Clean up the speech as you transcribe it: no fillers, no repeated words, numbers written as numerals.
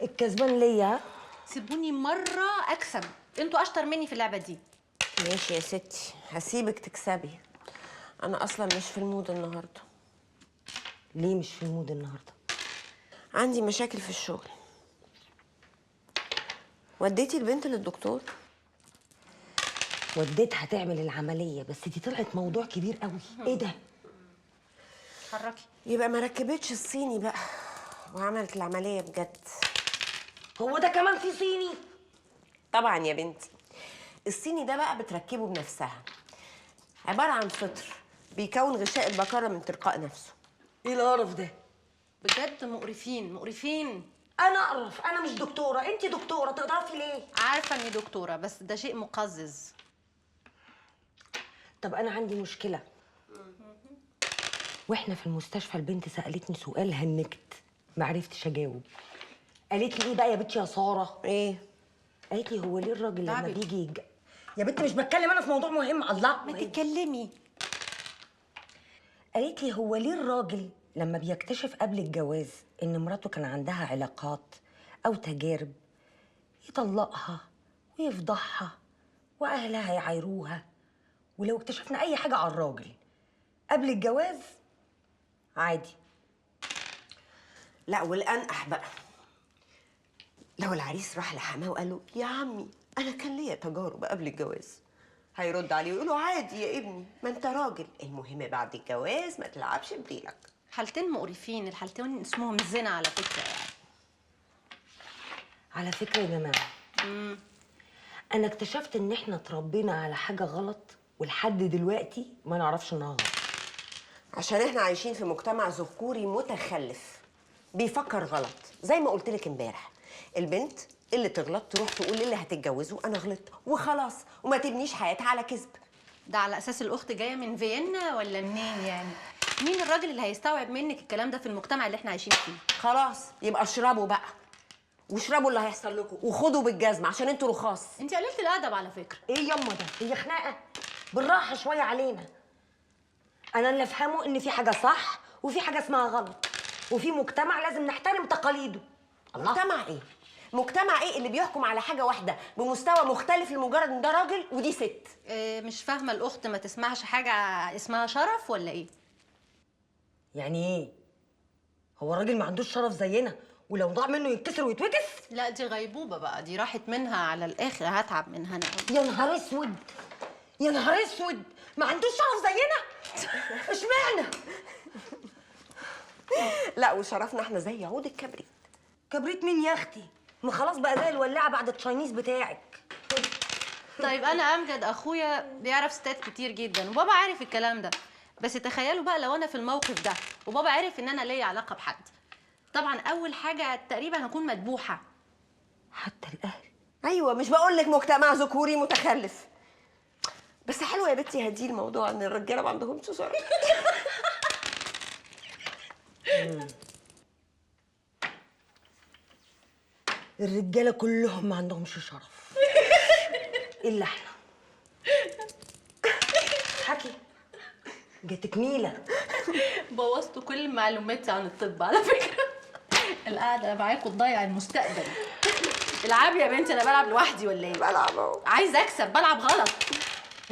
الكسبان ليا. سيبوني مره اكسب، انتوا اشطر مني في اللعبه دي. ماشي يا ستي، هسيبك تكسبي. انا اصلا مش في المود النهارده. ليه مش في المود النهارده؟ عندي مشاكل في الشغل. وديتي البنت للدكتور؟ وديتها تعمل العمليه، بس دي طلعت موضوع كبير قوي. ايه ده؟ اتحركي. يبقى ما ركبتش الصيني بقى وعملت العمليه بجد. هو ده كمان في صيني؟ طبعا يا بنتي. الصيني ده بقى بتركبه بنفسها، عباره عن فطر بيكون غشاء البكاره من تلقاء نفسه. ايه القرف ده؟ بجد مقرفين مقرفين. انا اعرف، انا مش دكتوره، انت دكتوره، تقدري ليه؟ عارفه اني دكتوره، بس ده شيء مقزز. طب انا عندي مشكله. واحنا في المستشفى البنت سالتني سؤال هنكت، ما عرفتش اجاوب. قالت لي ايه بقى يا بنتي يا ساره؟ ايه؟ قالت لي هو ليه الراجل لما تعبت. بيجي يا بنت مش بتكلم انا في موضوع مهم. الله، ما تتكلمي. قالت لي هو ليه الراجل لما بيكتشف قبل الجواز ان مراته كان عندها علاقات او تجارب يطلقها ويفضحها واهلها يعايروها، ولو اكتشفنا اي حاجه على الراجل قبل الجواز عادي. لا والانقح بقى، لو العريس راح لحماه وقال له يا عمي انا كان ليا تجارب قبل الجواز، هيرد عليه ويقول له عادي يا ابني، ما انت راجل، المهم بعد الجواز ما تلعبش بديلك. حالتين مقرفين، الحالتين اسمهم زنا على فكره يعني. على فكره يا جماعه، انا اكتشفت ان احنا اتربينا على حاجه غلط ولحد دلوقتي ما نعرفش انها غلط. عشان احنا عايشين في مجتمع ذكوري متخلف بيفكر غلط. زي ما قلت لك امبارح، البنت اللي تغلط تروح تقول للي هتتجوزه انا غلطت وخلاص، وما تبنيش حياتها على كذب. ده على اساس الاخت جايه من فيينا ولا منين يعني؟ مين الراجل اللي هيستوعب منك الكلام ده في المجتمع اللي احنا عايشين فيه؟ خلاص يبقى اشربوا بقى، واشربوا اللي هيحصل لكم، وخدوا بالجزمه عشان انتوا رخاص. انت قللت الادب على فكره. ايه يما ده؟ هي خناقه؟ بالراحه شويه علينا. انا اللي افهمه ان في حاجه صح وفي حاجه اسمها غلط، وفي مجتمع لازم نحترم تقاليده. الله. مجتمع ايه؟ مجتمع ايه اللي بيحكم على حاجه واحده بمستوى مختلف لمجرد ان ده راجل ودي ست؟ مش فاهمه، الاخت ما تسمعش حاجه اسمها شرف ولا ايه؟ يعني ايه؟ هو الراجل ما عندوش شرف زينا ولو ضاع منه يتكسر ويتوكس؟ لا دي غيبوبه بقى، دي راحت منها على الاخر، هتعب منها انا. يا نهار اسود، يا نهار اسود، ما عندوش شرف زينا؟ اشمعنى؟ لا وشرفنا احنا زي عود الكبريت. كبريت مين يا اختي؟ ما خلاص بقى زي الولاعه بعد التشاينيز بتاعك. طيب انا امجد اخويا بيعرف ستات كتير جدا وبابا عارف الكلام ده، بس تخيلوا بقى لو انا في الموقف ده وبابا عرف ان انا ليا علاقه بحد، طبعا اول حاجه تقريبا هكون مدبوحه. حتى الاهل؟ ايوه مش بقول لك مجتمع ذكوري متخلف. بس حلو يا بنتي هدي الموضوع ان الرجاله ما عندهمش شرف. الرجاله كلهم ما عندهمش شرف الا احنا. حكي جاتك نيله. بوظتوا كل معلوماتي عن الطب على فكره. القعده معاكم تضيع المستقبل. العبي يا بنتي، انا بلعب لوحدي ولا ايه؟ بلعب اهو. عايزه اكسب، بلعب غلط.